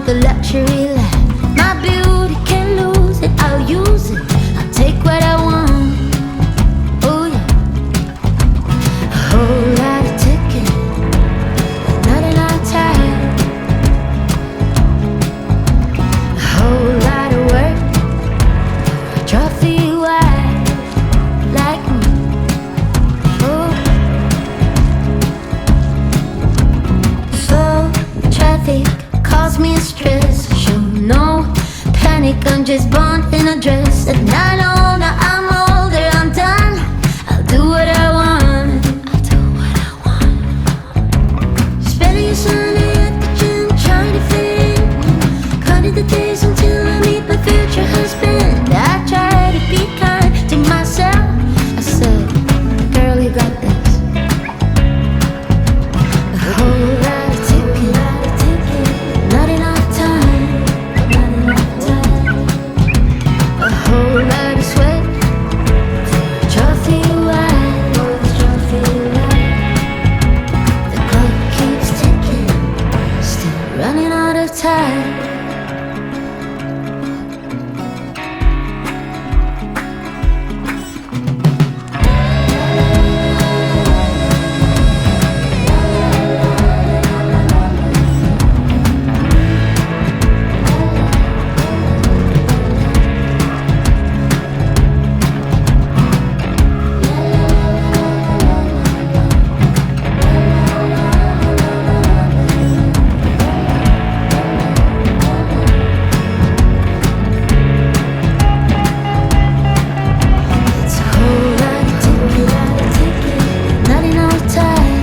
the luxury life. My beauty can't lose it, I'll use it, I'll take what I want. Oh yeah. A whole lot of ticket, but not enough time. A whole lot of work for a trophy wife like me. Oh. So traffic cause me a stress. Show no panic, I'm just born in a dress. At 9 older, I'm older, I'm done. I'll do what I want. I'll do what I want. Spending a Sunday at the gym, trying to fit in. Counting the days until I meet my future husband. I try to be kind to myself. I said, girl, you got this. A whole lot of ticket, not enough time. A whole lot of sweat for a trophy wife. The clock keeps ticking, still running out of time. It's a whole lot of ticket, not enough time.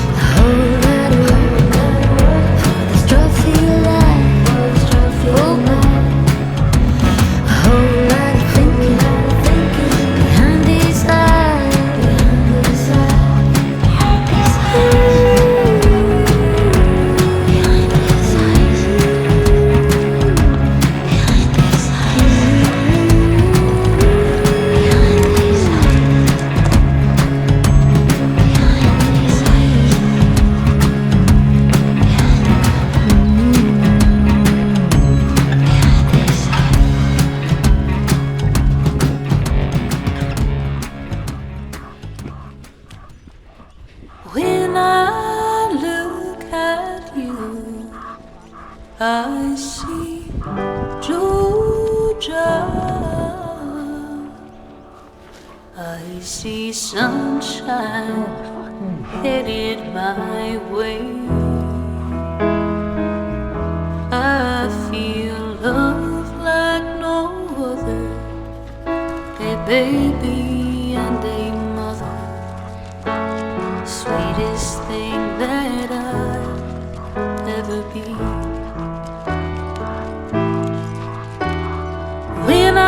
A whole lot of work for this trophy life. A whole lot of thinking behind these eyes. When I look at you, I see Georgia. I see sunshine headed my way. I feel love like no other, a baby and a mother. Sweetest thing that I'll ever be. When I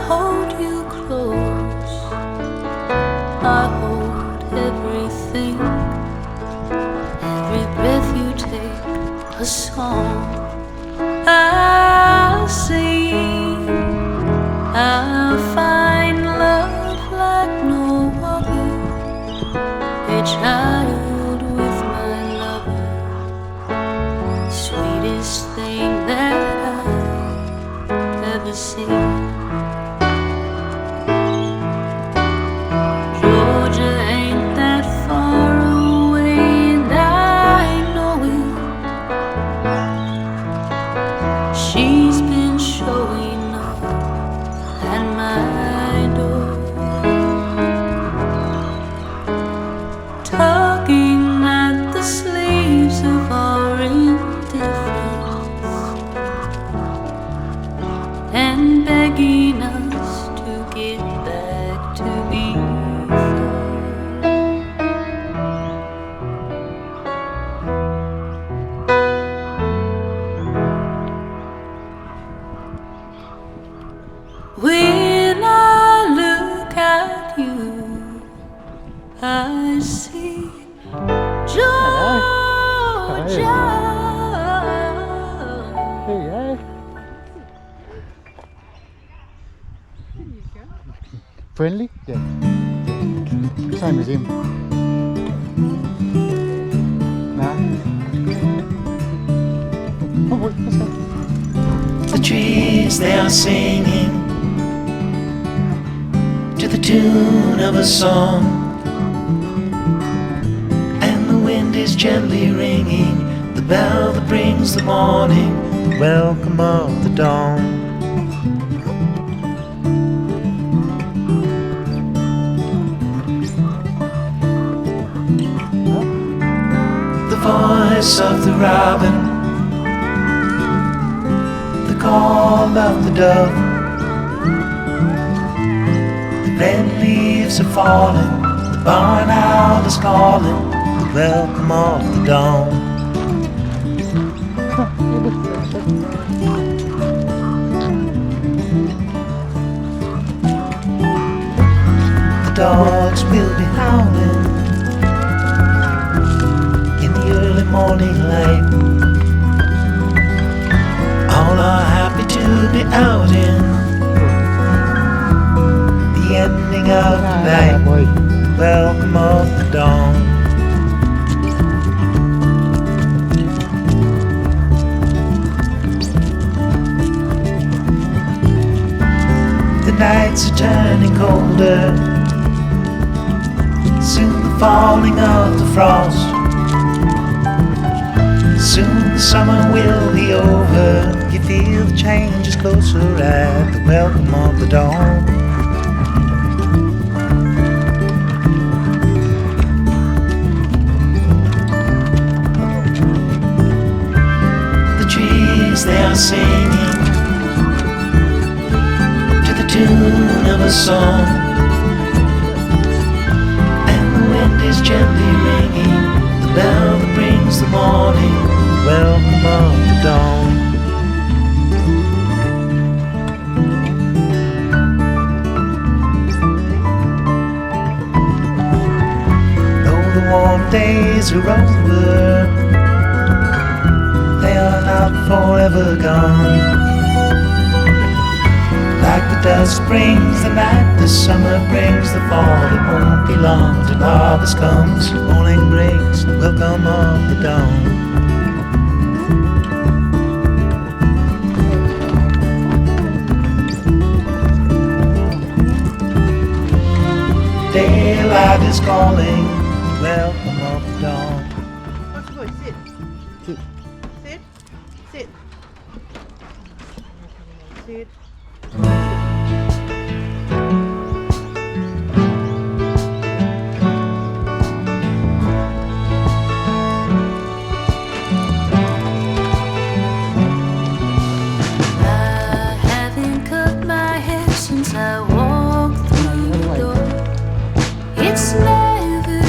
hold you close, I hold everything. Every breath you take, a song I'll sing. I'll find love like no other, a child with my lover. Sweetest thing that I've ever seen. Georgia ain't that far away, and I know it. She's been showing up at my door, tugging at the sleeves of our indifference and begging us to get back to before. When I look at you, I see Georgia. There you go. Friendly? Yeah. Same as him. Nah. wait, what's that? The trees, they are singing to the tune of a song, and the wind is gently ringing the bell that brings the morning, welcome of the dawn. The voice of the robin, the call of the dove, the red leaves are falling, the barn owl is calling, the welcome of the dawn. The dogs will be howling in the early morning light. All are happy to be out in the ending of the night, boy. welcome of the dawn. The nights are turning colder, soon the falling of the frost. Soon the summer will be over, you feel the change is closer at the welcome of the dawn. The trees, they are singing to the tune of a song, and the wind is gently ringing the bell that brings the morning, welcome of the dawn. Though the warm days are over, they are not forever gone. Like the dust brings the night, the summer brings the fall. It won't be long till harvest comes, morning brings the welcome of the dawn. Daylight is calling, welcome of the dawn. What's the voice? Sit. Sit. Sit. Sit. Sit. I haven't cut my hair since I walked through the door. It's never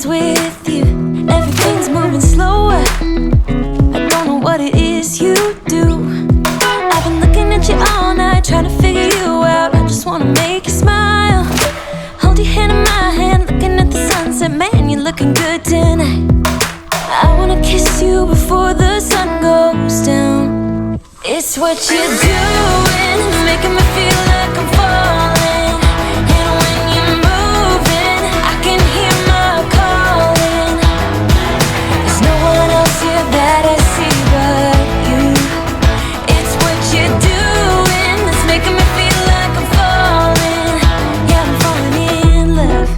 friends with you. Everything's moving slower. I don't know what it is you do. I've been looking at you all night, trying to figure you out. I just wanna make you smile. Hold your hand in my hand, looking at the sunset. Man, you're looking good tonight. I wanna kiss you before the sun goes down. It's what you're doing, making me feel like I'm falling. And when you're moving, I can hear my calling. There's no one else here that I see but you. It's what you're doing that's making me feel like I'm falling. Yeah, I'm falling in love.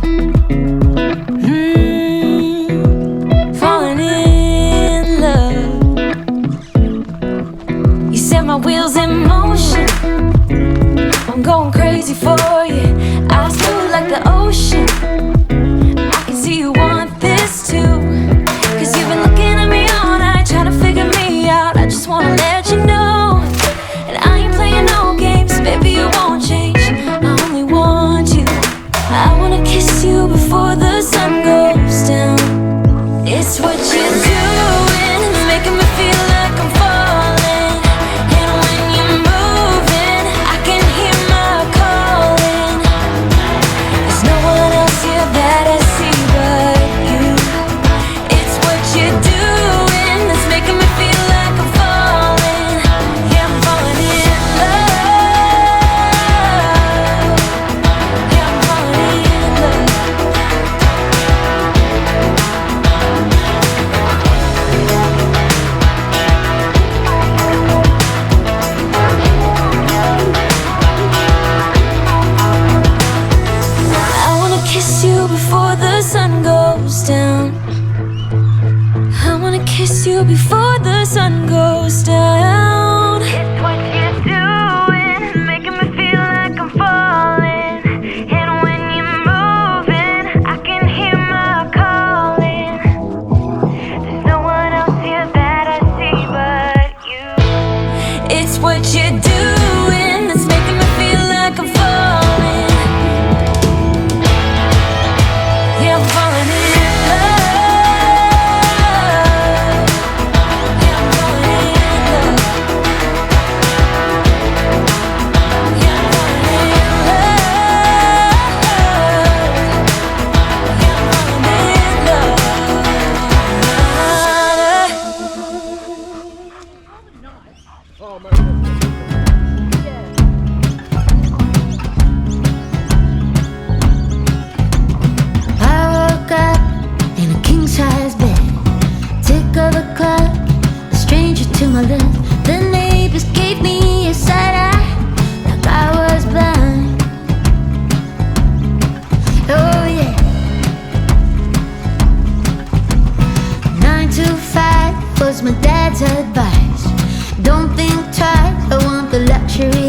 Falling in love. You set my wheels in motion. I'm going crazy for you. Eyes blue like the ocean. I can see you want this too. Cause you've been looking at me all night, trying to figure me out. I just wanna let you know. And I ain't playing no games, baby, you won't change. I only want you. I wanna kiss you before the sun goes down. It's what you're doing, making me feel like I'm falling. And when you're moving, I can hear my calling. There's no one else here that I see but you. It's what you're doing that's making me feel like I'm falling. Yeah, I'm falling in love. Yeah, I'm falling in love. I wanna kiss you before the sun goes down. I wanna kiss you before the sun goes down. It's what you're doing, making me feel like I'm falling. And when you're moving, I can hear my calling. There's no one else here that I see but you. It's what you're doing that's making me feel like I'm falling. Yeah, I'm falling in love. Yeah, I'm falling in love. Yeah, I'm falling in love. Yeah, I'm falling in love. I woke up in a king-size bed. Tick of the clock, a stranger to my left. The neighbors gave me a side eye, like I was blind. Oh yeah. 9 to 5 was my dad's advice. Don't think twice, I want the luxury